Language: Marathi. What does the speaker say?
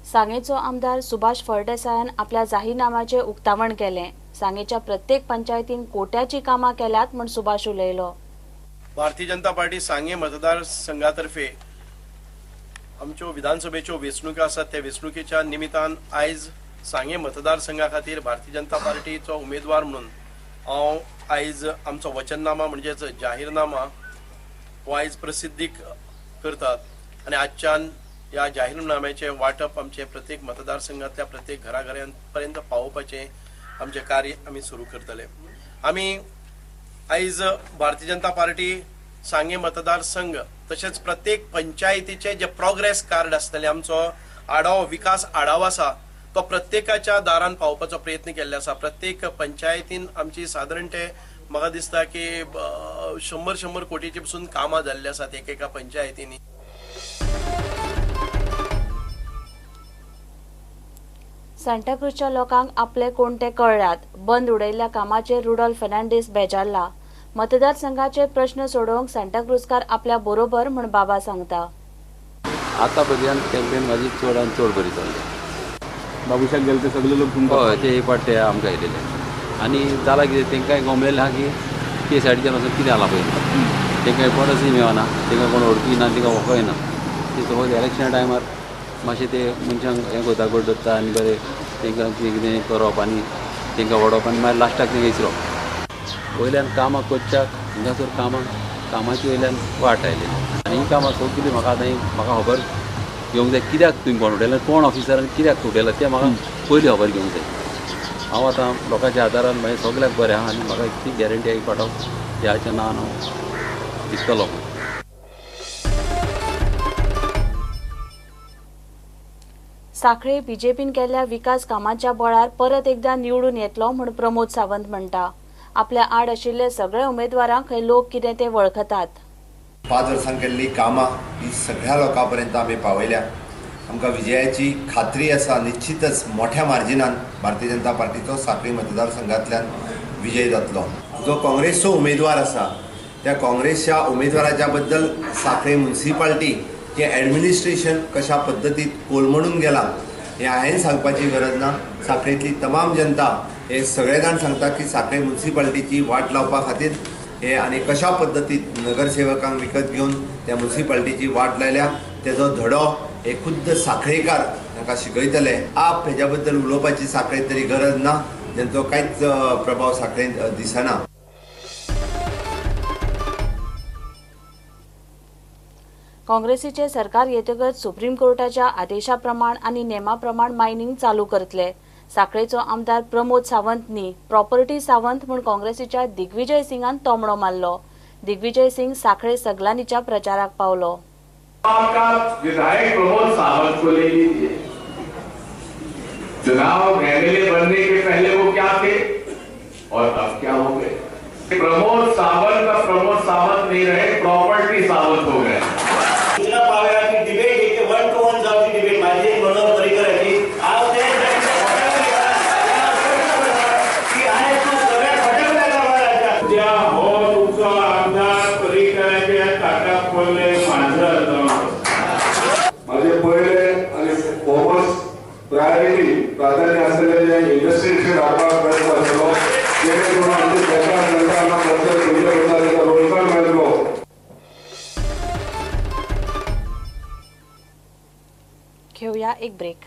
सांगेचो आमदार सुभाष फळदेसायान आपल्या जाहीरनाम्याचे उक्तावण केले। सांगेच्या प्रत्येक पंचायतीन कोट्याची कामां केल्यात म्हण सुभाष उलयलो। भारतीय जनता पार्टी सांगे मतदार संघातर्फे आमच्यो विधानसभेच्यो वेंचणुको आसात त्या वेंचणुकेच्या निमित्तान आयज सांगे मतदारसंघा खातीर भारतीय जनता पार्टीचो उमेदवार म्हणून हांव आयज आमचो वचननामा म्हणजेच जाहीरनामा हो आयज प्रसिद्धीक करतात आनी आजच्यान ह्या जाहीरनाम्याचे वाटप आमचे प्रत्येक मतदारसंघातल्या प्रत्येक घराघरांपर्यंत पावोवपाचे आमचे कार्य आमी सुरू करतले। आमी आयज भारतीय जनता पार्टी सांगे मतदारसंघ तशेंच प्रत्येक पंचायतीचे जे प्रोग्रेस कार्ड आसतले आमचो आढावो विकास आढावो आसा तो प्रत्येकाच्या दारान पावपाचो प्रयत्न केल्लो आसा। प्रत्येक पंचायतीन आमची सादारण ते म्हाका दिसता की 100 कोटीची पसून कामां जाल्ली आसात एकेका पंचायतींनी। सांताक्रूजच्या लोकांक आपले कोण ते कळल्यात। बंद उडयल्ल्या कामाचेर रुडॉल्फ फर्नांडीस बेजारला। मतदारसंघाचे प्रश्न सोडोवंक सांताक्रूजकार आपल्या बरोबर म्हण बाबा सांगता। आता पर्यंत कॅम्पेन माझी चड आनी चड बरी चल्ली। बाबूशाक गेले ते सगळे लोक हय ते एक पाट ते आमकां येयलेले आनी जालां कितें तेंकां गमयलें आहा की ते सायडीच्यान वचून कितें जालां पळय तेंकां कोणूच मेळना, तेंकां कोण वळखीना, तेंकां वळखयना। ते सपोज इलेक्शना टायमार मातशें ते मनशांक हें कोता करता आनी बरें तेंकां कितें करप आनी तेंकां वडोवप आनी मागीर लास्टाक तेंकां विसरप। वयल्यान कामां कोच्च्याक हिंगासर कामाची वयल्यान वाट आयली आनी ही कामां सगळीं म्हाका आतां म्हाका खबर घेवंक जाय कित्याक तुवें कोण उडयलें, कोण ऑफिसरान कित्याक उडयलां तें म्हाका पयलीं खबर घेवंक जाय। हांव आतां लोकांच्या आदारान मागीर सगळ्याक बरें आहा आनी म्हाका इतली गॅरंटी आहा फाटो ह्याच्या नांवान हांव जिखतलों। सांखळे बीजेपीन केल्ल्या विकास कामांच्या बळार परत एकदा निवडून येतलो म्हण प्रमोद सावंत म्हणटा। आपल्या आड आशिल्ले सगळे उमेदवारांक हे लोक कितें ते वळखतात। 5 वर्सां केल्ली कामां ही सगळ्या लोकां पर्यंत आमी पावयल्या। आमकां विजयाची खात्री आसा। निश्चितच मोठ्या मार्जिनान भारतीय जनता पार्टीचो सांखळी मतदारसंघांतल्यान विजय जातलो। जो काँग्रेसचो उमेदवार आसा त्या काँग्रेसच्या उमेदवाराच्या बद्दल सांखळी म्युनिसिपालिटी हे ॲडमिनिस्ट्रेशन कशा पद्दतीत कोलमडून गेलां हें हांवें सांगपाची गरज ना। सांखळेंतली तमाम जनता हे सगळे जाण सांगता की सांखळे म्युनिसिपालिटीची वाट लावपा खातीर हे आनी कशा पद्दतीत नगरसेवकांक विकत घेवन त्या म्युनिसिपालिटीची वाट लायल्या तेजो धडो हे खुद्द सांखळेकार तांकां शिकयतले। आप हेज्या बद्दल उलोवपाची सांखळेंत तरी गरज ना, तेंचो कांयच प्रभाव सांखळेंत दिसना। काँग्रेसीचे सरकार येतकच सुप्रीम कोर्टाच्या आदेशाप्रमाण आनी नेमाप्रमाण मायनिंग चालू करतले। सांखळेचो आमदार प्रमोद सावंतनी प्रॉपर्टी सावंत म्हूण काँग्रेसीच्या दिग्विजय सिंगान तोमणो मारलो। दिग्विजय सिंग सांखळे सगलानीच्या प्रचाराक पावलो। विधायक प्रमोद सावंत को ले लीजिए। चुनाव एमएलए बनने के पहले वो क्या थे और अब क्या हो गए। प्रमोद सावंत का प्रमोद सावंत नहीं रहे, प्रॉपर्टी सावंत हो गए। सूचना पावेला की डिबेट एक 1 to 1 जावची डिबेट माझी मनोहर परिकराची आज ते की आहे तो सगळ्या फटकल्या गावाला त्या हो तुमचा आमदार परिकराचे टाटा खोलले माझं माझे पहिले आणि फोकस प्राधान्य असलेले जे इंडस्ट्रीचे व्यापार करत असतो जेणेकरून आमचे सरकार सरकारला प्रत्येक रोजगार मिळतो। घेऊया एक ब्रेक।